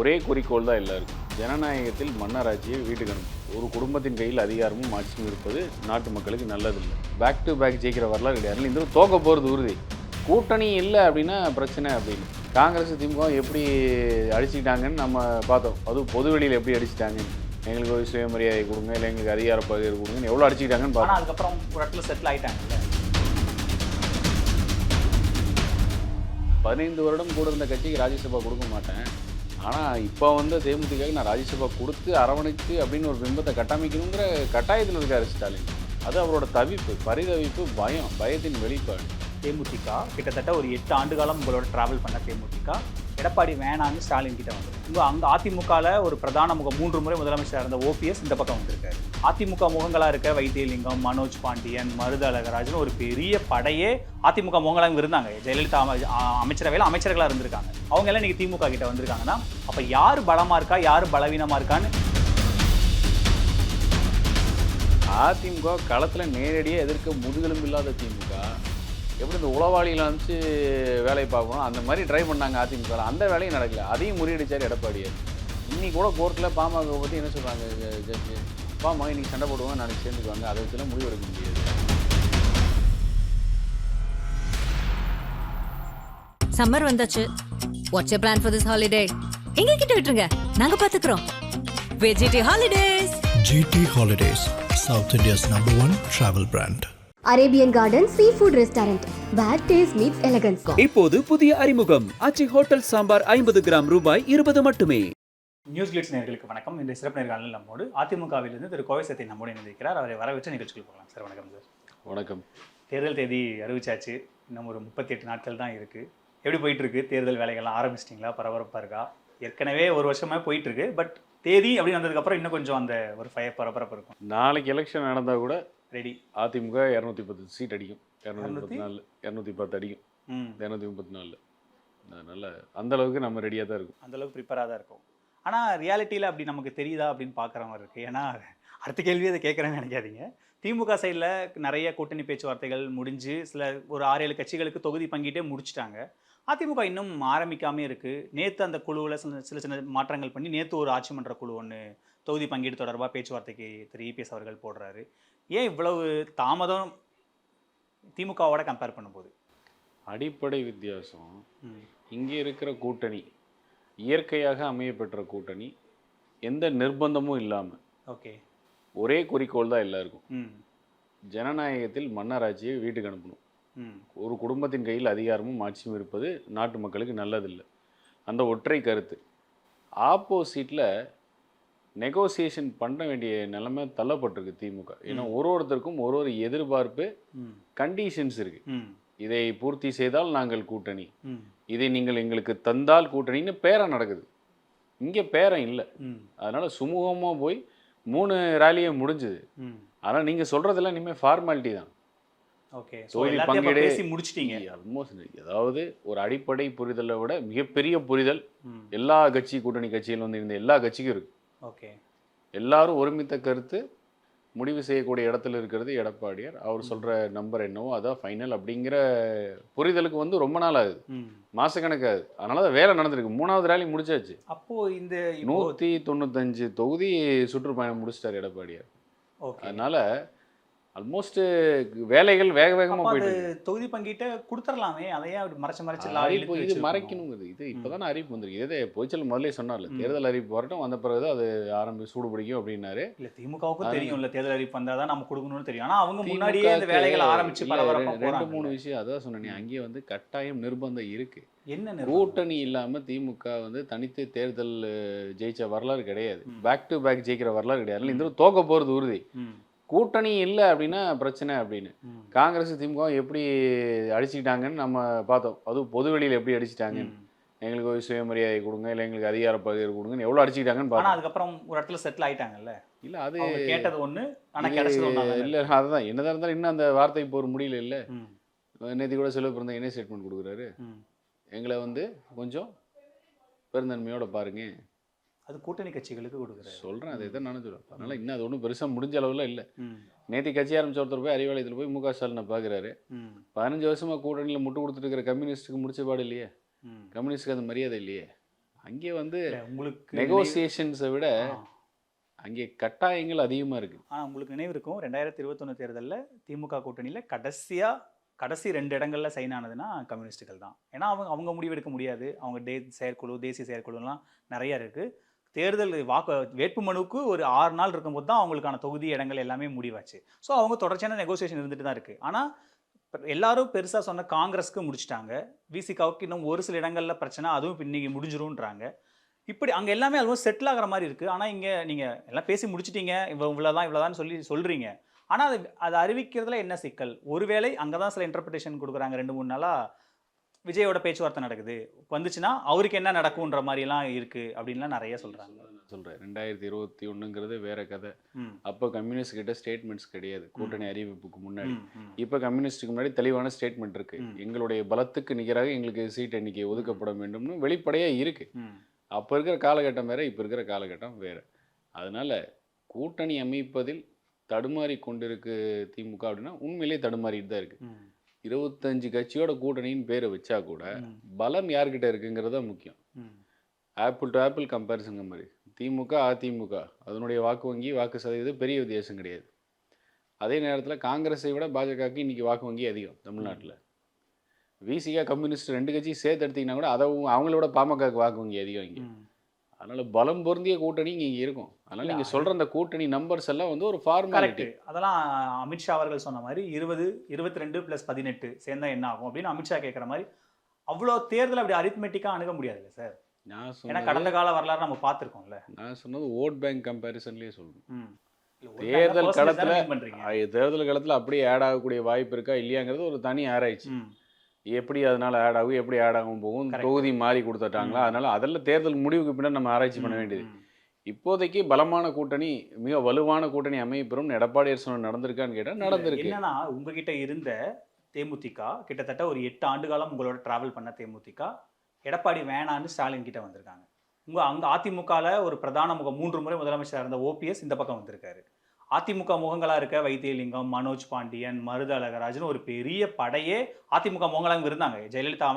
ஒரே குறிக்கோள் தான் எல்லாருக்கும். ஜனநாயகத்தில் மன்னராட்சியை வீட்டுக்கு அனுப்பும். ஒரு குடும்பத்தின் கையில் அதிகாரமும் ஆட்சியும் இருப்பது நாட்டு மக்களுக்கு நல்லதில்லை. பேக் டு பேக் ஜெயிக்கிற வரலாறு கிடையாது. இந்த தோக்க போகிறது உறுதி. கூட்டணி இல்லை அப்படின்னா பிரச்சனை அப்படின்னு. காங்கிரஸ் திமுக எப்படி அடிச்சுக்கிட்டாங்கன்னு நம்ம பார்த்தோம். அதுவும் பொதுவெளியில் எப்படி அடிச்சுட்டாங்கன்னு. எங்களுக்கு ஒரு சுயமரியாதை கொடுங்க, இல்லை எங்களுக்கு அதிகார பகிர்வு கொடுங்கன்னு எவ்வளோ அடிச்சுக்கிட்டாங்கன்னு பார்த்தோம். அதுக்கப்புறம் ஒரு இடத்துல செட்டில் ஆகிட்டாங்கல்ல. 15 வருடம் கூட இருந்த கட்சிக்கு ராஜ்யசபா கொடுக்க மாட்டேன். ஆனால் இப்போ வந்து தேமுதிகவுக்கு நான் ராஜ்யசபா கொடுத்து அரவணைத்து அப்படின்னு ஒரு பிம்பத்தை கட்டமைக்கணுங்கிற கட்டாயத்தில் இருக்காரு ஸ்டாலின். அது அவரோட தவிப்பு, பரிதவிப்பு, பயத்தின் வெளிப்பாடு. தேமுதிக கிட்டத்தட்ட ஒரு 8 ஆண்டு காலம் உங்களோட ட்ராவல் பண்ண தேமுதிக எடப்பாடி வேணான்னு ஸ்டாலின் கிட்ட வந்து அங்கே அதிமுகவில் ஒரு பிரதான 3 முறை முதலமைச்சராக இருந்த ஓபிஎஸ் இந்த பக்கம் வந்திருக்காரு. அதிமுக முகங்களாக இருக்க வைத்தியலிங்கம், மனோஜ் பாண்டியன், மருது அழகராஜன் ஒரு பெரிய படையே அதிமுக முகங்களாக இருந்தாங்க. ஜெயலலிதா அமைச்சரவையில் அமைச்சர்களாக இருந்திருக்காங்க. அவங்க எல்லாம் இன்னைக்கு திமுக கிட்ட வந்திருக்காங்கன்னா அப்போ யார் பலமாக இருக்கா, யார் பலவீனமாக இருக்கான்னு அதிமுக களத்தில் நேரடியாக எதிர்க்க முதுகெலும்பு இல்லாத திமுக எப்படி இந்த உளவாளிகளை அனுப்பிச்சு வேலையை பார்க்கணும் அந்த மாதிரி ட்ரை பண்ணாங்க அதிமுக. அந்த வேலையும் நடக்கல. அதையும் முறியடிச்சார் எடப்பாடியார். இன்னைக்கு கூட கோர்ட்டில் பாமக பற்றி என்ன சொல்கிறாங்க ஜட்ஜு, பாமக இன்னைக்கு சண்டை போடுவாங்க, நாளைக்கு சேர்ந்துக்குவாங்க. அதை வச்சுலாம் முடிவு எடுக்க முடியாது. சம்மர் வந்தாச்சு. What's your plan for this holiday? எங்க கிட்ட விட்டுருங்க, நாங்க பாத்துக்கிறோம். VGT holidays. GT Holidays, South India's #1 travel brand. Arabian garden seafood restaurant, where taste meets elegance. இப்போது புதிய அறிமுகம் ஆச்சி ஹோட்டல் சாம்பார் 50 கிராம் ரூபாய் 20 மட்டுமே. நியூஸ் கிளிட்ஸ் நேயர்களுக்கு வணக்கம். இந்த சிறப்பு நேர்காணலில் நம்மோடு அதிமுகவிலிருந்து திரு கோவை சத்யன் நம்மோடு இணைந்திருக்கிறார். அவரை வரவேற்று நிகழ்ச்சிகள் போகலாம். சார் வணக்கம். சார் வணக்கம். தேர்தல் தேதி அறிவிச்சாச்சு. இன்னும் ஒரு 38 நாட்கள் தான் இருக்குது. எப்படி போயிட்டுருக்கு தேர்தல் வேலைகள்லாம்? ஆரம்பிச்சிட்டிங்களா? பரபரப்பாக இருக்கா? ஏற்கனவே ஒரு வருஷமாக போயிட்டுருக்கு. பட் தேதி அப்படின்னு வந்ததுக்கப்புறம் இன்னும் கொஞ்சம் அந்த ஒரு பரபரப்பு இருக்கும். நாளைக்கு எலெக்ஷன் நடந்தால் கூட ரெடி. அதிமுக 210 சீட் அடிக்கும். 234 210 அடிக்கும். 234. அதனால் அந்தளவுக்கு நம்ம ரெடியாக தான் இருக்கும். அந்தளவுக்கு ப்ரிப்பேராக தான் இருக்கும். ஆனால் ரியாலிட்டியில் அப்படி நமக்கு தெரியுதா அப்படின்னு பார்க்குற மாதிரி இருக்குது. ஏன்னா அடுத்த கேள்வி அதை கேட்குறேன்னு நினைக்காதீங்க. திமுக சைடில் நிறைய கூட்டணி பேச்சுவார்த்தைகள் முடிஞ்சு சில ஒரு 6-7 கட்சிகளுக்கு தொகுதி பங்கிட்டே முடிச்சுட்டாங்க. அதிமுக இன்னும் ஆரம்பிக்காமே இருக்குது. நேற்று அந்த குழுவில் சின்ன மாற்றங்கள் பண்ணி நேற்று ஒரு ஆட்சி மன்ற குழு ஒன்று தொகுதி பங்கீடு தொடர்பாக பேச்சுவார்த்தைக்கு திரு இபிஎஸ் அவர்கள் போடுறாரு. ஏன் இவ்வளவு தாமதம் திமுகவோட கம்பேர் பண்ணும்போது? அடிப்படை வித்தியாசம். இங்கே இருக்கிற கூட்டணி இயற்கையாக அமையப்பெற்ற கூட்டணி, எந்த நிர்பந்தமும் இல்லாமல் ஓகே ஒரே குறிக்கோள் தான் எல்லாருக்கும். ஜனநாயகத்தில் மன்னராட்சியை வீட்டுக்கு அனுப்பணும். ஒரு குடும்பத்தின் கையில் அதிகாரமும் ஆட்சியும் இருப்பது நாட்டு மக்களுக்கு நல்லதில்லை. அந்த ஒற்றை கருத்து. ஆப்போசிட்டில் நெகோசியேஷன் பண்ண வேண்டிய நிலைமை தள்ளப்பட்டிருக்கு திமுக. ஏன்னா ஒருத்தருக்கும் ஒரு எதிர்பார்ப்பு, கண்டிஷன்ஸ் இருக்கு. இதை பூர்த்தி செய்தால் நாங்கள் கூட்டணி, இதை நீங்கள் எங்களுக்கு தந்தால் கூட்டணின்னு பேரம் நடக்குது. இங்கே பேரம் இல்லை. அதனால சுமூகமாக போய் 3 ரேலியே முடிஞ்சுது. ஆனால் நீங்கள் சொல்றதெல்லாம் இனிமேல் ஃபார்மாலிட்டி தான். தொகுதி பங்கீடு முடிச்சிட்டீங்க ஆல்மோஸ்ட். அதாவது ஒரு அடிப்படை புரிதலை விட மிகப்பெரிய புரிதல் எல்லா கட்சி கூட்டணி கட்சியில் வந்து இருந்த எல்லா கட்சிக்கும் இருக்கு. ஓகே, எல்லாரும் ஒருமித்த கருத்து முடிவு செய்யக்கூடிய இடத்துல இருக்கிறது எடப்பாடியார். அவர் சொல்ற நம்பர் என்னவோ அதான் ஃபைனல் அப்படிங்கிற புரிதலுக்கு வந்து ரொம்ப நாள் ஆகுது, மாசக்கணக்காகுது. அதனால தான் வேலை நடந்திருக்கு. 3வது ரேலி முடிச்சாச்சு. அப்போ இந்த 195 தொகுதி சுற்றுப்பயணம் முடிச்சிட்டார் எடப்பாடியார். அதனால ஆல்மோஸ்ட் வேலைகள் வேக வேகமாக போயிட்டு தொகுதி பங்கிட்ட கொடுத்துடலாமே, அதையே மறைச்சு அறிவிப்பு இது மறைக்கணுங்கிறது. இது இப்போதானே அறிவிப்பு வந்திருக்கு. இதே பொய்ச்சல் முதலே சொன்னார்ல, தேர்தல் அறிவிப்பு வரட்டும், வந்த பிறகு அது ஆரம்பி சூடு பிடிக்கும் அப்படின்னாரு. இல்லை, திமுகவுக்கும் தெரியும் இல்லை தேர்தல் அறிவிப்பு வந்தால் தான் நம்ம கொடுக்கணும்னு தெரியும். ஆனால் அவங்க முன்னாடியே இந்த வேலைகள் ஆரம்பிச்சு 2-3 விஷயம் அதான் சொன்னேன். அங்கேயே வந்து கட்டாயம் நிர்பந்தம் இருக்கு. என்ன கூட்டணி இல்லாமல் திமுக வந்து தனித்து தேர்தல் ஜெயிச்ச வரலாறு கிடையாது. பேக் டு பேக் ஜெயிக்கிற வரலாறு கிடையாது. இந்த தோக்க போகிறது உறுதி. கூட்டணி இல்லை அப்படின்னா பிரச்சனை அப்படின்னு. காங்கிரஸ் திமுக எப்படி அடிச்சுக்கிட்டாங்கன்னு நம்ம பார்த்தோம். அதுவும் பொதுவெளியில் எப்படி அடிச்சுட்டாங்கன்னு. எங்களுக்கு ஒரு சுயமரியாதை கொடுங்க, இல்லை எங்களுக்கு அதிகார பகிர்வு கொடுங்கன்னு எவ்வளோ அடிச்சுக்கிட்டாங்கன்னு பார்த்தோம். அதுக்கப்புறம் ஒரு இடத்துல செட்டில் ஆகிட்டாங்கல்ல. இல்லை, அது கேட்டது ஒன்று, ஆனால் கிடைச்சது ஒன்று இல்லை. அதுதான் என்னதான் இருந்தாலும் இன்னும் அந்த வார்த்தை போகிற முடியல. இல்லை, நேற்று கூட செலவு பிறந்த என்ன ஸ்டேட்மெண்ட் கொடுக்குறாரு, எங்களை வந்து கொஞ்சம் பெருந்தன்மையோட பாருங்க. அது கூட்டணி கட்சிகளுக்கு கொடுக்குறேன் சொல்கிறேன். அதை தான் நானும் சொல்கிறேன். அதனால் இன்னும் அது ஒன்றும் பெருசாக முடிஞ்ச அளவில் இல்லை. நேற்று கட்சி ஆரம்பிச்ச ஒருத்தர் போய் அறிவாலயத்தில் போய் மு க ஸ்டாலினை பார்க்குறாரு. 15 வருஷமாக கூட்டணியில் முட்டு கொடுத்துட்டு இருக்கிற கம்யூனிஸ்ட்டுக்கு முடிச்ச பாடு இல்லையே. கம்யூனிஸ்ட்டுக்கு அது மரியாதை இல்லையே. அங்கே வந்து இல்ல, உங்களுக்கு நெகோசியேஷன்ஸை விட ஆ. அங்கே கட்டாயங்கள் அதிகமாக இருக்குது. ஆனால் உங்களுக்கு நினைவு இருக்கும் 2021 தேர்தலில் திமுக கூட்டணியில் கடைசி 2 இடங்கள்ல சைன் ஆனதுன்னா கம்யூனிஸ்ட்டுகள் தான். ஏன்னா அவங்க அவங்க முடிவெடுக்க முடியாது. அவங்க செயற்குழு, தேசிய செயற்குழுலாம் நிறைய இருக்குது. தேர்தல் வேட்பு மனுவுக்கு ஒரு 6 நாள் இருக்கும்போது தான் அவங்களுக்கான தொகுதி இடங்கள் எல்லாமே முடிவாச்சு. ஸோ அவங்க தொடர்ச்சியான நெகோசியேஷன் இருந்துட்டு தான் இருக்குது. ஆனால் எல்லாரும் பெருசாக சொன்ன காங்கிரஸ்க்கு முடிச்சிட்டாங்க. விசிகாவுக்கு இன்னும் ஒரு சில இடங்களில் பிரச்சனை, அதுவும் இன்னைக்கு முடிஞ்சிரும்ன்றாங்க. இப்படி அங்கே எல்லாமே ஆல்மோஸ்ட் செட்டில் ஆகிற மாதிரி இருக்குது. ஆனால் இங்கே நீங்கள் எல்லாம் பேசி முடிச்சிட்டீங்க, இவ்வளோதான் சொல்கிறீங்க. ஆனால் அதை அறிவிக்கிறதுல என்ன சிக்கல்? ஒருவேளை அங்கே தான் சில இன்டர்பிரிட்டேஷன் கொடுக்குறாங்க. 2-3 நாளாக விஜயோட பேச்சுவார்த்தை நடக்குது, வந்துச்சுன்னா அவருக்கு என்ன நடக்கும்ன்ற மாதிரிலாம் இருக்குது அப்படின்லாம் நிறைய சொல்கிறாங்க. சொல்கிறேன் 2021ங்கிறது வேற கதை. அப்போ கம்யூனிஸ்ட் கிட்ட ஸ்டேட்மெண்ட்ஸ் கிடையாது கூட்டணி அறிவிப்புக்கு முன்னாடி. இப்போ கம்யூனிஸ்டுக்கு முன்னாடி தெளிவான ஸ்டேட்மெண்ட் இருக்குது. எங்களுடைய பலத்துக்கு நிகராக எங்களுக்கு சீட் எண்ணிக்கை ஒதுக்கப்பட வேண்டும்னு வெளிப்படையாக இருக்குது. அப்போ இருக்கிற காலகட்டம் வேறு, இப்போ இருக்கிற காலகட்டம் வேறு. அதனால் கூட்டணி அமைப்பதில் தடுமாறி கொண்டிருக்கு திமுக அப்படின்னா உண்மையிலேயே தடுமாறிட்டு தான் இருக்குது. 25 கட்சியோட கூட்டணின்னு பேரை வச்சா கூட பலம் யார்கிட்ட இருக்குங்கிறது தான் முக்கியம். ஆப்பிள் டு ஆப்பிள் கம்பேரிசன் மாதிரி திமுக அதிமுக அதனுடைய வாக்கு வங்கி வாக்கு சதவீதம் பெரிய வித்தியாசம் கிடையாது. அதே நேரத்தில் காங்கிரஸை விட பாஜகவுக்கு இன்றைக்கி வாக்கு வங்கி அதிகம் தமிழ்நாட்டில். விசிகா கம்யூனிஸ்ட் 2 கட்சி சேர்த்து எடுத்திங்கன்னா கூட அதை அவங்களோட பாமகவுக்கு வாக்கு வங்கி அதிகம் இங்கே. அதனால் பலம் பொருந்திய கூட்டணி இங்கே இருக்கும். அதனால் நீங்கள் சொல்கிற அந்த கூட்டணி நம்பர்ஸ் எல்லாம் வந்து ஒரு ஃபார்மாலிட்டி. அதெல்லாம் அமித்ஷா அவர்கள் சொன்ன மாதிரி 20, 22 + 18 சேர்ந்தா என்ன ஆகும் அப்படின்னு அமித்ஷா கேட்குற மாதிரி அவ்வளோ தேர்தல் அப்படி அரித்மெட்டிக்காக அணுக முடியாதுல்ல சார். ஏன்னா கடந்த கால வரலாறு நம்ம பார்த்துருக்கோம்ல. நான் சொன்னது ஓட் பேங்க் கம்பேரிசன்லேயே சொல்லணும். தேர்தல் களத்தில் அப்படியே ஆட் ஆகக்கூடிய வாய்ப்பு இருக்கா இல்லையாங்கிறது ஒரு தனி ஆராய்ச்சி. எப்படி அதனால ஆட் ஆகும், எப்படி ஆட் ஆகும் போகும், தொகுதி மாறி கொடுத்துட்டாங்களா, அதனால அதெல்லாம் தேர்தல் முடிவுக்கு பின்னாடி நம்ம ஆராய்ச்சி பண்ண வேண்டியது. இப்போதைக்கு பலமான கூட்டணி, மிக வலுவான கூட்டணி அமைப்பெறும் எடப்பாடியார் சொன்ன நடந்திருக்கான்னு கேட்டால் நடந்திருக்கு. என்னன்னா உங்ககிட்ட இருந்த தேமுதிக கிட்டத்தட்ட ஒரு 8 ஆண்டு காலம் உங்களோட டிராவல் பண்ண தேமுதிக எடப்பாடி வேணான்னு ஸ்டாலின் கிட்ட வந்திருக்காங்க. அங்கே அதிமுகவில் ஒரு பிரதான முகம் 3 முறை முதலமைச்சராக இருந்த ஓபிஎஸ் இந்த பக்கம் வந்திருக்காரு. அதிமுக முகங்களாக இருக்க வைத்தியலிங்கம், மனோஜ் பாண்டியன், மருது அழகராஜன் ஒரு பெரிய படையே அதிமுக முகங்களாக இருந்தாங்க. ஜெயலலிதா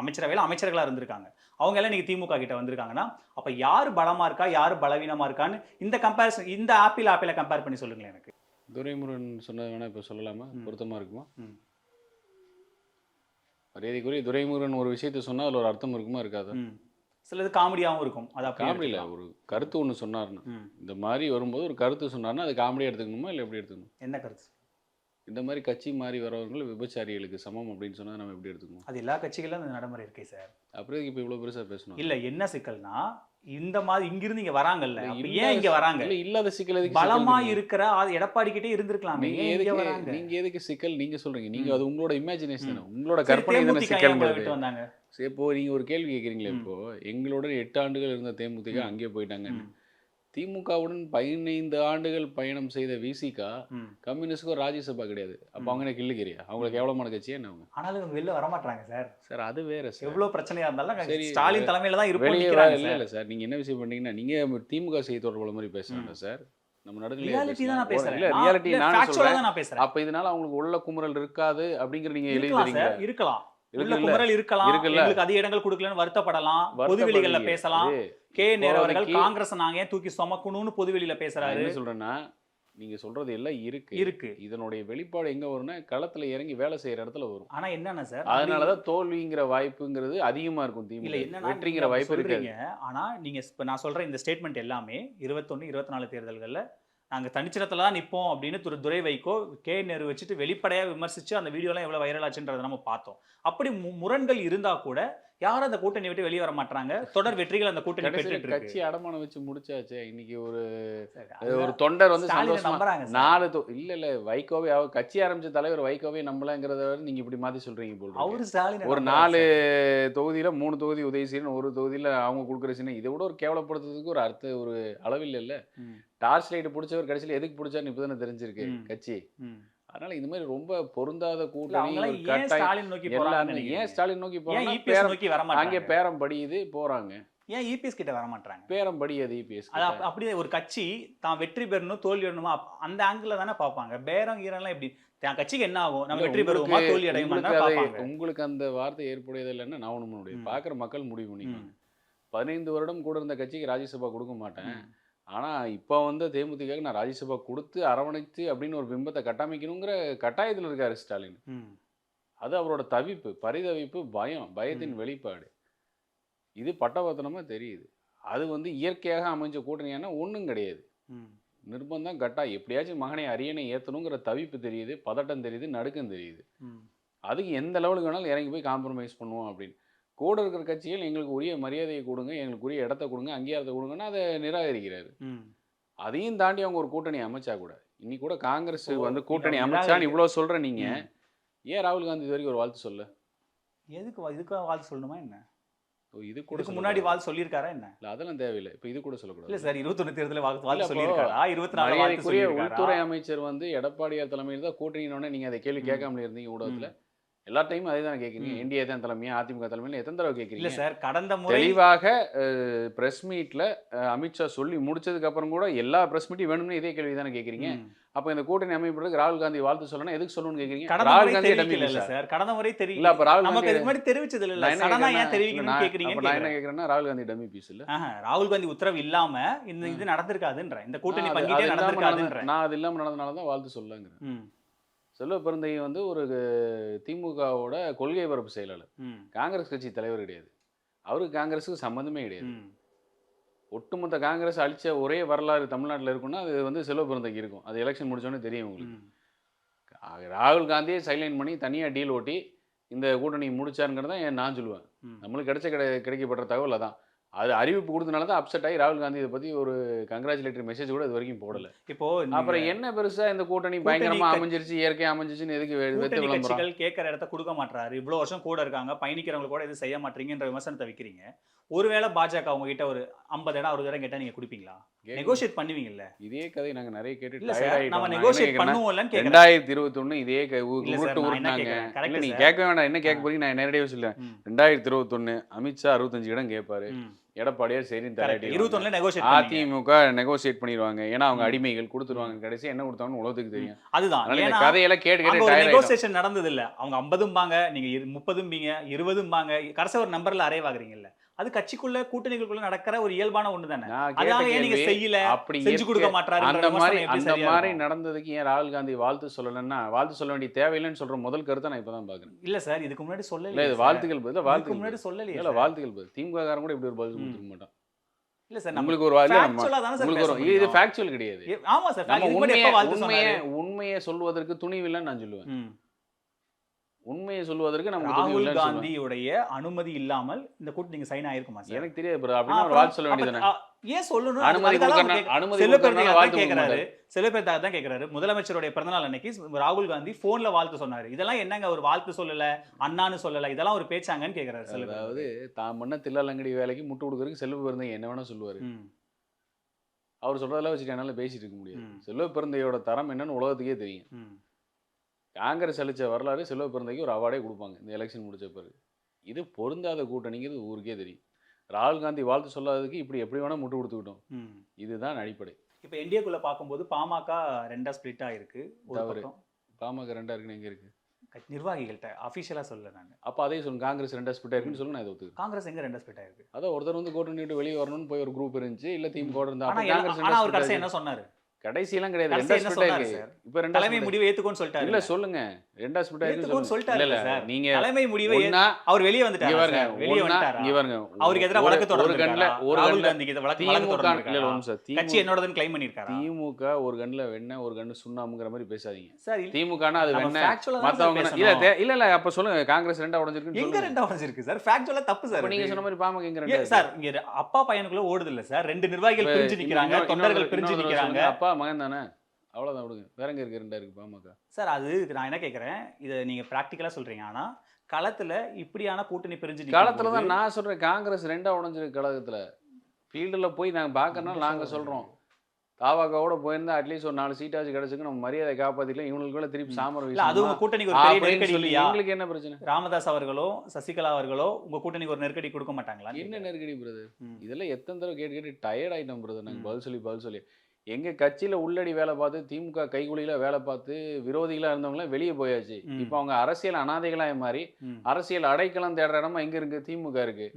அமைச்சரவையில் அமைச்சர்களாக இருந்திருக்காங்க. அவங்க எல்லாம் இன்னைக்கு திமுக கிட்ட வந்திருக்காங்கன்னா அப்போ யார் பலமாக இருக்கா யார் பலவீனமாக இருக்கான்னு இந்த கம்பேரிசன், இந்த ஆப்பிளை கம்பேர் பண்ணி சொல்லுங்களேன். எனக்கு துரைமுருகன் சொன்னது வேணா இப்போ சொல்லலாமா? பொருத்தமாக இருக்குமா? மரியாதைக்குரிய துரைமுருகன் ஒரு விஷயத்த சொன்னால் அதில் ஒரு அர்த்தம் இருக்குமா இருக்காது? சிலது காமெடியாகவும் இருக்கும். அது காமெடியில் ஒரு கருத்து ஒன்று சொன்னார்னா, இந்த மாதிரி வரும்போது ஒரு கருத்து சொன்னார்னா அது காமெடியாக எடுத்துக்கணுமா இல்லை எப்படி எடுத்துக்கணும்? என்ன கருத்து? இந்த மாதிரி கட்சி மாறி வரவர்கள் விபச்சாரிகளுக்கு சமம் அப்படின்னு சொன்னால் நம்ம எப்படி எடுத்துக்கணும்? அது எல்லா கட்சிகளும் அந்த நடைமுறை இருக்கே சார். அப்புறம் இப்போ இவ்வளோ பெருசாக பேசணும் இல்லை. என்ன சிக்கல்னா இந்த மாதிரி இங்கிருந்து இங்கே வராங்கல்ல, ஏன் இங்கே வராங்க? இல்லை இல்லாத சிக்கல் எதுக்கு? பலமா இருக்கிற எடப்பாடி கிட்டே இருந்திருக்கலாம். நீங்க எதுக்கு சிக்கல் நீங்க சொல்றீங்க? நீங்க அது உங்களோட இமேஜினேஷன், உங்களோட கற்பனை தான சிக்கல். விட்டு வந்தாங்க. இப்போ நீங்க ஒரு கேள்வி கேட்குறீங்களே, இப்போ எங்களோட 8 ஆண்டுகள் இருந்த தேமுதிக அங்கே போயிட்டாங்க. திமுகவுடன் 15 ஆண்டுகள் பயணம் செய்த விசிகா கம்யூனிஸ்டுக்கு ஒரு ராஜ்யசபா கிடையாது. அப்போ அவங்க கிள்ளுக்கிறியா? அவங்களுக்கு எவ்வளோமான கட்சியா என்ன அவங்க? ஆனாலும் இவங்க வெளில வரமாட்டாங்க சார். சார் அது வேற சார். எவ்வளோ பிரச்சனையா இருந்தாலும் சரி ஸ்டாலின் தலைமையில தான் இருப்போம். இல்லை சார், நீங்க என்ன விஷயம் பண்ணீங்கன்னா நீங்க திமுக செய்தி தொடர்பு மாதிரி பேசுறாங்க சார். நம்ம நடுநிலை. அப்ப இதனால அவங்களுக்கு உள்ள குமுறல் இருக்காது அப்படிங்கிற நீங்க எழுதுறீங்க. இருக்கலாம், குமுறல் இருக்கலாம், எங்களுக்கு அதிக இடங்கள் கொடுக்கலன்னு வருத்தப்படலாம், பொதுவெளிகள்ல பேசலாம். கே நேரு அவர்கள் காங்கிரஸ் நாங்க ஏன் தூக்கி சுமக்கணும்னு பொதுவெளியில பேசுறாரு. என்ன சொல்றேன்னா நீங்க சொல்றது எல்லாம் இருக்கு. இதனுடைய வெளிப்பாடு எங்க வரும்னா களத்துல இறங்கி வேலை செய்யற இடத்துல வரும். ஆனா என்னன்னா சார், அதனாலதான் தோல்விங்கிற வாய்ப்புங்கிறது அதிகமா இருக்கும். திமுக வெற்றிங்கிற வாய்ப்பு இருக்கு. ஆனா நீங்க இப்ப நான் சொல்ற இந்த ஸ்டேட்மெண்ட் எல்லாமே 21, 24 தேர்தல்கள்ல நாங்கள் தனிச்சிடத்தில் தான் நிற்போம் அப்படின்னு துரை வைகோ கே நேரு வச்சுட்டு வெளிப்படையாக விமர்சித்து அந்த வீடியோலாம் எவ்வளோ வைரல் ஆச்சுன்றதை நம்ம பார்த்தோம். அப்படி முரண்கள் இருந்தால் கூட யாரும் அந்த கூட்டணி விட்டு வெளியே வர மாட்டாங்க. தொடர் வெற்றிகள் அந்த கூட்டணி பெற்று கட்சி அடமானம் வச்சு முடிச்சாச்சு. இன்னைக்கு ஒரு தொண்டர் வந்து நம்புறாங்க. 4 இல்ல வைகோவே கட்சி ஆரம்பிச்ச தலைவர் வைகோவே நம்பலங்கிறத நீங்க இப்படி மாத்தி சொல்றீங்க போல. அவரு ஸ்டாலின் ஒரு 4 தொகுதியில 3 தொகுதி உதயசீரன், ஒரு தொகுதியில அவங்க கொடுக்குற சின்ன, இதை விட ஒரு கேவலப்படுத்துறதுக்கு ஒரு அர்த்தம் ஒரு அளவில் இல்ல. டார்ச் லைட் பிடிச்சவர் கடைசியில் எதுக்கு பிடிச்சாருன்னு இப்பதானே தெரிஞ்சிருக்கு கட்சி. அதனால இந்த மாதிரி ரொம்ப பொருந்தாத கூட்டணி. ஏன் ஸ்டாலின் நோக்கி போறாங்க? அங்கே பேரம் படியுது போறாங்க. ஏன் இபிஎஸ் கிட்ட வர மாட்டாங்க? பேரம் படியாது இபிஎஸ். அப்படியே ஒரு கட்சி தான் வெற்றி பெறணும் தோல்வி அடையணுமா அந்த ஆங்கிள் தானே பார்ப்பாங்க. பேரம் ஈரம்லாம் எப்படி தான் கட்சிக்கு என்ன ஆகும்? நம்ம வெற்றி பெறுவோமா தோல்வி அடையுமா? உங்களுக்கு அந்த வார்த்தை ஏற்புடையது இல்லைன்னா நான் ஒண்ணு பாக்குற மக்கள் முடிவு பண்ணிக்கணும். 15 வருடம் கூட இருந்த கட்சிக்கு ராஜ்யசபா கொடுக்க மாட்டேன். ஆனா இப்போ வந்து தேமுதிகவுக்கு நான் ராஜ்யசபா கொடுத்து அரவணைத்து அப்படின்னு ஒரு பிம்பத்தை கட்டமைக்கணுங்கிற கட்டாயத்தில் இருக்காரு ஸ்டாலின். அது அவரோட தவிப்பு, பரிதவிப்பு, பயத்தின் வெளிப்பாடு. இது பட்டவர்த்தனமா தெரியுது. அது வந்து இயற்கையாக அமைஞ்ச கூட்டணியான ஒன்றும் கிடையாது. நிர்பந்தம் கட்டா எப்படியாச்சும் மகனை அரியணை ஏற்றணுங்கிற தவிப்பு தெரியுது, பதட்டம் தெரியுது, நடுக்கம் தெரியுது. அதுக்கு எந்த லெவலுக்கு வேணாலும் இறங்கி போய் காம்ப்ரமைஸ் பண்ணுவோம் அப்படின்னு. கூட இருக்கிற கட்சிகள் எங்களுக்கு உரிய மரியாதையை கொடுங்க, எங்களுக்கு உரிய இடத்த கொடுங்க, அங்கீகாரத்தை கொடுங்கன்னா அதை நிராகரிக்கிறாரு. அதையும் தாண்டி அவங்க ஒரு கூட்டணி அமைச்சா கூட, இன்னைக்கு கூட காங்கிரஸ் வந்து கூட்டணி அமைச்சான்னு இவ்வளோ சொல்ற நீங்க, ஏன் ராகுல் காந்தி இது வரைக்கும் ஒரு வாழ்த்து சொல்ல? இதுக்கு வாழ்த்து சொல்லணுமா என்ன? இது கூட முன்னாடி வாழ்த்து சொல்லியிருக்காரா என்ன? இல்ல அதெல்லாம் தேவையில்லை. இப்போ இது கூட சொல்லக்கூடாது. இல்ல சார், 21 தேர்தலில் வாழ்த்து சொல்லியிருக்காரா? 24 வாழ்த்து சொல்லியிருக்காரா? உள்துறை அமைச்சர் வந்து எடப்பாடியார் தலைமையில் தான் கூட்டணினோட நீங்க அதை கேள்வி கேட்காமலே இருந்தீங்க ஊடகத்துல. எல்லா டைமும் அதே தான் கேட்குறீங்க. என்டிஏ தான் தலைமையா, அதிமுக தலைமையில எத்தனை தடவை கேட்குறீங்க? இல்ல சார், கடந்த முறை தெளிவாக பிரஸ் மீட்ல அமித்ஷா சொல்லி முடிச்சதுக்கு அப்புறம் கூட எல்லா பிரஸ் மீட்டையும் வேணும்னு இதே கேள்வி தானே கேட்குறீங்க. அப்ப இந்த கூட்டணி அமைப்புக்கு ராகுல் காந்தி வாழ்த்து சொல்லணும், எதுக்கு சொல்லணும்னு கேட்குறீங்க? ராகுல் காந்தி இல்ல சார், கடந்த முறை தெரியல. இல்ல அப்ப ராகுல் நமக்கு இதுக்கு முன்னாடி தெரிவிச்சது இல்ல, சடனா ஏன் தெரிவிக்கணும்னு கேக்குறீங்க? நான் என்ன கேக்குறேன்னா, ராகுல் காந்தி டம்மி பீஸ் இல்ல. ராகுல் காந்தி உத்தரவு இல்லாம இந்த இது நடந்திருக்காதுன்ற, இந்த கூட்டணி பங்கீடே நடந்திருக்காதுன்ற. நான் அது இல்லாம நடந்தனால தான் வாழ்த்து சொல்லங்கிறேன். செல்வ பெருந்தகை வந்து ஒரு திமுகவோட கொள்கை பரப்பு செயலாளர், காங்கிரஸ் கட்சி தலைவர் கிடையாது. அவருக்கு காங்கிரஸுக்கு சம்மந்தமே கிடையாது. ஒட்டுமொத்த காங்கிரஸ் அழிச்ச ஒரே வரலாறு தமிழ்நாட்டில் இருக்குன்னா அது வந்து செல்வ பெருந்தகை இருக்கும். அது எலெக்ஷன் முடிச்சோன்னே தெரியும் உங்களுக்கு. ராகுல் காந்தியை சைலைன் பண்ணி தனியாக டீல் ஓட்டி இந்த கூட்டணி முடிச்சாருங்கிறத நான் சொல்லுவேன். நம்மளுக்கு கிடைக்கப்பட்ட தகவல் அதான். அது அறிவிப்பு கொடுத்தனால தான் அப்செட் ஆகி ராகுல் காந்தி இதை பற்றி ஒரு கங்க்ராச்சுலேட்டரி மெசேஜ் கூட இது வரைக்கும் போடலை. இப்போ அப்புறம் என்ன பெருசா இந்த கூட்டணி பயங்கரமா அமைஞ்சிருச்சு, இயற்கையாக அமைஞ்சிருச்சுன்னு எதுக்கு கட்சிகள் கேட்குற இடத்த கொடுக்க மாட்டாரு, இவ்வளோ வருஷம் கூட இருக்காங்க, பயணிக்கிறவங்க கூட இது செய்ய மாட்டீங்கன்ற விமர்சனத்தை வைக்கிறீங்க. ஒருவேளை பாஜக உங்ககிட்ட ஒரு 50 இடம் 60 இடம் கேட்டால் நீங்கள் கொடுப்பீங்களா? நெகோஷியேட் பண்ணுவீங்கல்ல? இதே கதை நாங்கள் நிறைய கேட்டுட்டு நம்ம நெகோஷியேட் பண்ணுவோம்லன்னு 2021 இதே உருட்டு உருட்டாங்க. இல்லை நீங்கள் கேட்க வேண்டாம், என்ன கேட்க போறீங்க நான் நேரடியாக சொல்லுவேன். 2021 அமித்ஷா 65 இடம் கேட்பாரு, எடப்பாடியார் சரின்னு தராட்டி அதிமுக நெகோசியேட் பண்ணிடுவாங்க. ஏன்னா அவங்க அடிமைகள் கொடுத்துருவாங்க. கடைசி என்ன கொடுத்தாங்கன்னு உலகத்துக்கு தெரியும். அதுதான் கதையெல்லாம் கேட்டு நெகோசியேஷன் நடந்தது இல்ல. அவங்க 50ம்பாங்க, நீங்க 30ம்பீங்க, 20ம்பாங்க, கடைசி ஒரு நம்பர்ல அரைவ் ஆகுறீங்கல்ல. அது கட்சிக்குள்ள கூட்டணிகளுக்குள்ள நடக்கிற ஒரு இயல்பான ஒண்ணு தானே. அதாவது ஏன் நீங்க செய்யல, அப்படி செஞ்சு கொடுக்க மாட்டாரு, அந்த மாதிரி நடந்ததுக்கு ஏன் ராகுல் காந்தி வாழ்த்து சொல்லலன்னா, வாழ்த்து சொல்ல வேண்டிய தேவையில்லைன்னு சொல்ற முதல் கருத்தை நான் இப்பதான் பாக்குறேன். இல்ல சார், இதுக்கு முன்னாடி சொல்லல. இல்ல வாழ்த்துக்கள் பதில் வாழ்த்துக்கு முன்னாடி சொல்லலையே. இல்ல வாழ்த்துக்கள் பதில் திமுக காரன் கூட இப்படி ஒரு பதில் கொடுக்க மாட்டான். இல்ல சார், நம்மளுக்கு ஒரு இது ஃபேக்சுவல் கிடையாது. ஆமா சார், உண்மையை சொல்வதற்கு துணிவில்லைன்னு நான் சொல்லுவேன். உண்மையை சொல்வதற்கு நம்ம ராகுல் காந்தியுடைய அனுமதி இல்லாமல் இந்த கூட்டணி நீங்க சைன் ஆயிருக்குமா சார்? எனக்கு தெரியாது ப்ரோ. அப்படினா ஒரு வாழ்த்து சொல்ல வேண்டியதானே. ஏன் சொல்லணும்? அனுமதி கேக்குறாரு, சில பேர் தான் கேக்குறாரு. முதலமைச்சருடைய பிறந்தநாள் அன்னைக்கு ராகுல் காந்தி போன்ல வாழ்த்து சொன்னாரு. இதெல்லாம் என்னங்க ஒரு வாழ்த்து சொல்லல, அண்ணான்னு சொல்லல, இதெல்லாம் ஒரு பேச்சாங்கன்னு கேக்குறாரு. அதாவது தான் பண்ண தில்லாலங்கடி வேலைக்கு முட்டு கொடுக்கறதுக்கு செல்வ பெருந்தகை என்ன வேணா சொல்லுவாரு. அவர் சொல்றதெல்லாம் வச்சுட்டு என்னால பேசிட்டு இருக்க முடியாது. செல்வ பெருந்தகையோட தரம் என்னன்னு உலகத்துக்கே தெரியும். காங்கிரஸ் அளித்த வரலாறு செல்வ பெருந்தகைக்கு ஒரு அவார்டே கொடுப்பாங்க இந்த எலெக்ஷன் முடிச்ச பிறகு. இது பொருந்தாத கூட்டணிங்கிறது ஊருக்கே தெரியும். ராகுல் காந்தி வாழ்த்து சொல்லாததுக்கு இப்படி எப்படி வேணால் முட்டு கொடுத்துக்கிட்டோம். இதுதான் அடிப்படை. இப்போ என்டிஏக்குள்ளே பார்க்கும்போது பாமக 2 ஸ்பிளிட் ஆகிருக்கு. பாமக 2 இருக்குன்னு எங்கே இருக்குது? நிர்வாகிகள்கிட்ட அஃபிஷியலாக சொல்லலை நான். அப்போ அதே சொல்லுங்க, காங்கிரஸ் 2 ஸ்பிளிட் ஆயிருக்குன்னு சொல்லுங்க. நான் இதை ஒத்துக்கு. காங்கிரஸ் எங்கே 2 ஸ்பிளிட் ஆயிருக்கு? அதான் ஒருத்தர் வந்து கூட்டணி விட்டு வெளியே வரணும்னு போய் ஒரு குரூப் இருந்துச்சு, இல்லை திமுக இருந்தா. ஆனால் அவர் கடைசி என்ன சொன்னார்? கடைசியெல்லாம் கிடையாது. இப்ப தலைமை முடிவை ஏத்துக்கோன்னு சொல்லிட்டாரு. இல்ல சொல்லுங்க, 2 ஸ்பிளிட் ஆயிருக்குன்னு சொல்லிட்டாரு. இல்ல சார், நீங்க தலைமை முடிவை அவர் வெளியே வந்துட்டாரு. வெளியே வந்துட்டாரு. இங்க பாருங்க, அவருக்கு எதிராக வழக்கு தொடர்ந்து ஒரு கண்ணுல ராகுல் காந்திக்கு வழக்கு தொடர்ந்து. இல்ல ஒரு சார், கட்சி என்னோடதுன்னு க்ளைம் பண்ணிருக்காரு. திமுக ஒரு கண்ணுல வெண்ணெய் ஒரு கண்ணு சுண்ணாமுங்கிற மாதிரி பேசாதீங்க சார். திமுகனா அது வெண்ணெய், மத்தவங்க இல்ல இல்ல. அப்ப சொல்லுங்க, காங்கிரஸ் 2 உடைஞ்சிருக்கு. எங்க 2 உடைஞ்சிருக்கு சார்? ஃபேக்சுவலா தப்பு சார். நீங்க சொன்ன மாதிரி பாமக எங்க 2 சார்? இங்க அப்பா பையனுக்குள்ள ஓடுது இல்ல சார். 2 நிர்வாகிகள் பிரிஞ்சு நிக்கிறாங்க, தொண்டர்கள் பிரிஞ்சு நிக்கிறாங்க. அப்பா மகன் தானே, அவ்வளோதான் விடுங்க. வேற எங்க இருக்கு 2 இருக்கு பாமக சார். அது நான் என்ன கேட்குறேன், இதை நீங்க ப்ராக்டிக்கலாக சொல்றீங்க. ஆனா களத்துல இப்படியான கூட்டணி பிரிஞ்சு களத்துல தான் நான் சொல்றேன். காங்கிரஸ் 2 உடைஞ்சிருக்கு கழகத்துல. ஃபீல்டில் போய் நாங்கள் பார்க்கறனால நாங்கள் சொல்றோம். தாவாக்காவோட போயிருந்தா அட்லீஸ்ட் ஒரு 4 சீட்டாச்சு கிடைச்சுக்கு நம்ம மரியாதை காப்பாத்திக்கலாம். இவங்களுக்குள்ள திருப்பி சாமர் அது உங்க கூட்டணிக்கு ஒரு பெரிய நெருக்கடி இல்லையா? உங்களுக்கு என்ன பிரச்சனை? ராமதாஸ் அவர்களோ சசிகலா அவர்களோ உங்க கூட்டணிக்கு ஒரு நெருக்கடி கொடுக்க மாட்டாங்களா? என்ன நெருக்கடி பிரதர்? இதெல்லாம் எத்தனை தடவை கேட்டு டயர்ட் ஆயிட்டோம் பிரதர். நாங்கள் பதில் சொல்லி எங்க கட்சியில உள்ளடி வேலை பார்த்து திமுக கைகுலியில வேலை பார்த்து விரோதிகளா இருந்தவங்களாம் வெளியே போயாச்சு. இப்போ அவங்க அரசியல் அனாதைகளாக மாறி அரசியல் அடைக்கலம் தேடுற இடமா எங்க இருக்கு? திமுக இருக்கு.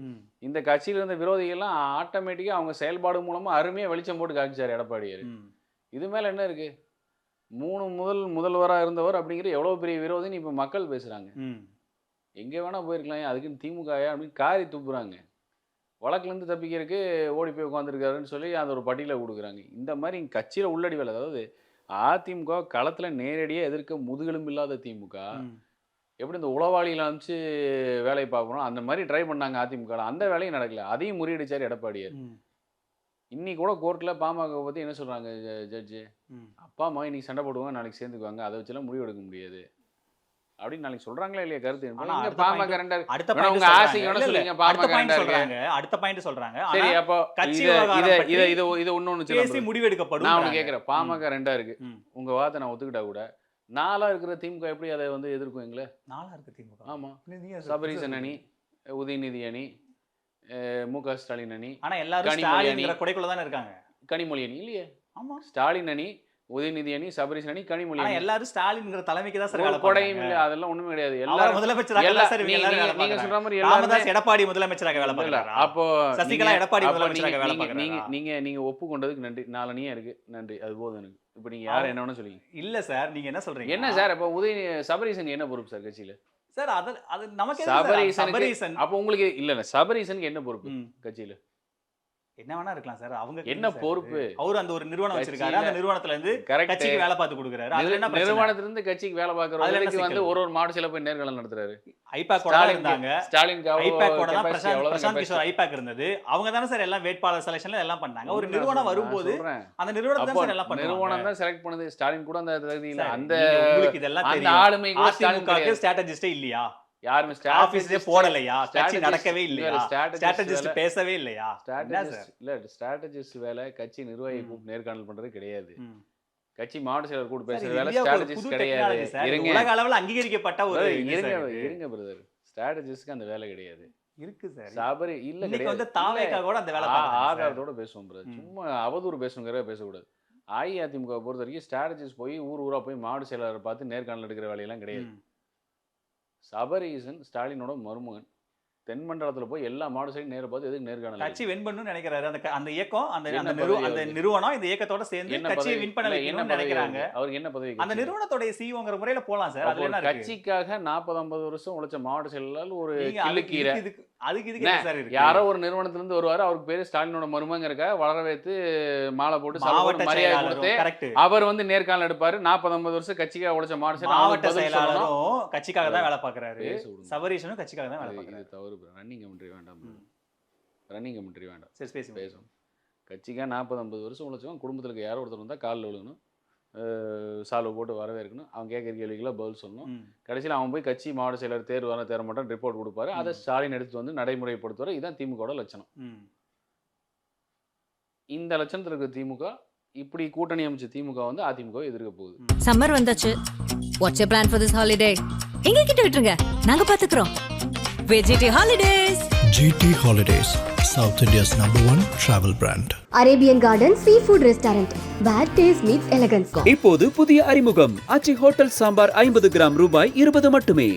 இந்த கட்சியில இருந்த விரோதிகள்லாம் ஆட்டோமேட்டிக்கா அவங்க செயல்பாடு மூலமா அருமையா வெளிச்சம் போட்டு காமிச்சார் எடப்பாடியார். இது மேல என்ன இருக்கு? 3 முதல்வரா இருந்தவர் அப்படிங்கிற எவ்வளவு பெரிய விரோதின்னு இப்ப மக்கள் பேசுறாங்க. எங்க வேணா போயிருக்கலாம், அதுக்குன்னு திமுக அப்படின்னு காரி துப்புறாங்க. வழக்குலேருந்து தப்பிக்கிறதுக்கு ஓடி போய் உட்காந்துருக்காருன்னு சொல்லி அந்த ஒரு பட்டியலை கொடுக்குறாங்க. இந்த மாதிரி கட்சியில் உள்ளடி வேலை, அதாவது அதிமுக களத்தில் நேரடியாக எதிர்க்க முதுகெலும்பு இல்லாத திமுக எப்படி இந்த உளவாளியில் அனுப்பிச்சு வேலையை பார்க்கணும் அந்த மாதிரி ட்ரை பண்ணாங்க அதிமுக. அந்த வேலையும் நடக்கல, அதையும் முறியடிச்சார் எடப்பாடியார். இன்னைக்கு கூட கோர்ட்டில் பாமக பற்றி என்ன சொல்கிறாங்க ஜட்ஜு, அப்பா அம்மா இன்னைக்கு சண்டை போடுவாங்க, நாளைக்கு சேர்ந்துக்குவாங்க, அதை வச்செல்லாம் முடிவு எடுக்க முடியாது அப்படின்னு நாளைக்கு சொல்றாங்களா இல்லையா? கருத்து அடுத்த பாயிண்ட் சொல்றாங்க. சரி, அப்போ இது ஒண்ணு முடிவெடுக்கப்படும். நான் ஒண்ணு கேட்கிறேன், பாமக 2 இருக்கு, உங்க வாதத்தை நான் ஒத்துக்கிட்டா கூட 4 இருக்கிற திமுக எப்படி அதை வந்து எதிர்க்கும்? எங்களை 4 இருக்கு திமுக. ஆமா, சபரீசன் அணி, உதயநிதி அணி, மு.க. ஸ்டாலின் அணி. ஆனா எல்லாரும் ஸ்டாலின்ங்கற கொடைக்குள்ள தான இருக்காங்க. கனிமொழி அணி இல்லையே. ஆமா, ஸ்டாலின் அணி, உதயநிதி அணி, சபரீசன் அணி, கனிமொழி அணி. எல்லாரும் ஸ்டாலின்ங்கற தலைமைக்கு தான் சார் வேலை கொடையும் இல்ல, அதெல்லாம் ஒண்ணுமே கிடையாது. எல்லாரும் முதலமைச்சராக தான் சார் எல்லாரும். நீங்க சொல்ற மாதிரி எல்லாரும் எடப்பாடி முதலமைச்சராக வேலை பார்க்கறாங்க. அப்போ சசிகலா எடப்பாடி முதலமைச்சராக வேலை பார்க்கறாங்க. நீங்க ஒப்புக்கொண்டதுக்கு நன்றி. 4 அணியா இருக்கு, நன்றி, அது போதும் எனக்கு. இப்போ நீங்க யார என்ன வேணா சொல்லுங்க. இல்ல சார், நீங்க என்ன சொல்றீங்க? என்ன சார் அப்ப சபரீசன் என்ன பொறுப்பு சார் கட்சியில? சார் அது நமக்கு சபரீசன் அப்ப உங்களுக்கு இல்ல, சபரீசனுக்கு என்ன பொறுப்பு கட்சியில? என்ன வேணா இருக்கலாம் சார். அவங்க என்ன பொறுப்பு? அவர் அந்த ஒரு நிறுவனம் வச்சிருக்காரு, அந்த நிறுவனத்துல இருந்து கட்சிக்கு வேலை பார்த்து கொடுக்குறாரு. அதுல என்ன நிறுவனத்துல இருந்து கட்சிக்கு வேலை பார்க்கறவங்களுக்கு வந்து ஒரு மாவட்டத்துல போய் நேர்காணல் நடத்துறாரு. ஐபாக் கூட இருந்தாங்க, ஸ்டாலின் ஐபாக் கூட தான் பிரசாந்த் கிஷோர் ஐபாக் இருந்தது. அவங்க தானே சார் எல்லாம் வேட்பாளர் செலக்ஷன்ல எல்லாம் பண்ணாங்க. ஒரு நிறுவனம் வரும்போது அந்த நிறுவனத்தை தான் சார் எல்லாம் பண்ணாங்க. நிறுவனம் தான் செலக்ட் பண்ணுது. ஸ்டாலின் கூட அந்த தகுதி இல்ல. அந்த உங்களுக்கு இதெல்லாம் தெரியும். ஆளுமை கூட ஸ்டாலினுக்கு ஸ்ட்ராட்டஜிஸ்டே இல்லையா? யாருமே ஆபீஸ்லயே போடலையா? கட்சி நடக்கவே இல்லையா? ஸ்ட்ராட்டஜிஸ்ட் பேசவே இல்லையா? ஸ்ட்ராட்டஜிஸ்ட் வேலை கட்சி நிர்வாகி கூப்பிட்டு நேர்காணல் பண்றது கிடையாது. கட்சி மாவட்ட செயலர் கூட பேசுற வேலை ஸ்ட்ராட்டஜிஸ்ட் கிடையாது. உலக அளவுல அங்கீகரிக்கப்பட்ட ஒரு இருங்க பிரதர், ஸ்ட்ராட்டஜிஸ்ட்க்கு அந்த வேலை கிடையாது. இருக்கு சார். சபரி இல்ல இன்னைக்கு வந்து தாவேகா கூட அந்த வேலை ஆதாரத்தோட பேசுவோம் பிரதர். சும்மா அவதூறு பேசுங்கற பேசக்கூடாது. அஇஅதிமுக பொறுத்த வரைக்கும் ஸ்ட்ராட்டஜிஸ்ட் போய் ஊரா போய் மாவட்ட செயலரை பார்த்து நேர்காணல் எடுக்கிற வேலையெல்லாம் கிடையாது. சபரீசன் ஸ்டாலினோட மருமகன். தென்மண்டலத்துல போய் எல்லா மாவட்ட சைடும் நேர பார்த்து எதுக்கு நேர்காணல்? கட்சி வின் பண்ணணும்னு நினைக்கிறாரு. அந்த இயக்கம், அந்த நிறுவனம் இந்த இயக்கத்தோட சேர்ந்து கட்சியை வின் பண்ண வைக்கணும்னு நினைக்கிறாங்க. அவருக்கு என்ன பதவி? அந்த நிறுவனத்தோட சிஇஓங்கற முறையில போலாம் சார். அதுல என்ன கட்சிக்காக 40-50 வருஷம் உழைச்ச மாவட்ட செயலாளர் ஒரு கிள்ளுக்கீரை. அதுக்கு என்ன சார் இருக்கு? யாரோ ஒரு நிறுவனத்துல இருந்து வருவாரு, அவருக்கு பேரு ஸ்டாலினோட மருமகங்கறக்க வளர வைத்து மாலை போட்டு மாவட்ட மரியாதை கொடுத்து அவர் வந்து நேர்காணல் எடுப்பாரு. 40-50 வருஷம் கட்சிக்காக உழைச்ச மாவட்ட செயலாளரும் கட்சிக்காக தான் வேலை பார்க்கறாரு. சபரீசனும் கட்சிக்காக தான் வேலை பார்க்கறாரு. இது தவறு. ரன்னிங் கமெண்ட்ரி வேண்டாம், ரன்னிங் கமெண்ட்ரி வேண்டாம். சரி, பேசுவோம். கட்சிக்காக 40-50 வருஷம் உழைச்சவன் குடும்பத்துல யாரோ ஒருத்தர் வந்தா காலில் விழுகணும், சால்வ் போட்டு வரவேற்கணும், அவன் கேட்குற கேள்விக்கெல்லாம் பதில் சொல்லணும். கடைசியில் அவன் போய் கட்சி மாவட்ட செயலர் தேர மாட்டான் ரிப்போர்ட் கொடுப்பாரு. அதை ஸ்டாலின் எடுத்து வந்து நடைமுறைப்படுத்துவார். இதுதான் திமுகவோட லட்சணம். இந்த லட்சணத்தில் இருக்கிற திமுக இப்படி கூட்டணி அமைச்ச திமுக வந்து அதிமுக எதிர்க்க போகுது. சம்மர் வந்தாச்சு. What's your plan for this holiday? எங்க கிட்ட விட்டுருங்க, நாங்க பாத்துக்கிறோம். VGT Holidays. GT Holidays, South India's #1 travel brand. Arabian Garden Seafood Restaurant, where taste meets elegance. இப்போது புதிய அறிமுகம் ஆச்சி ஹோட்டல் சாம்பார் 50 கிராம் ரூபாய் 20 மட்டுமே.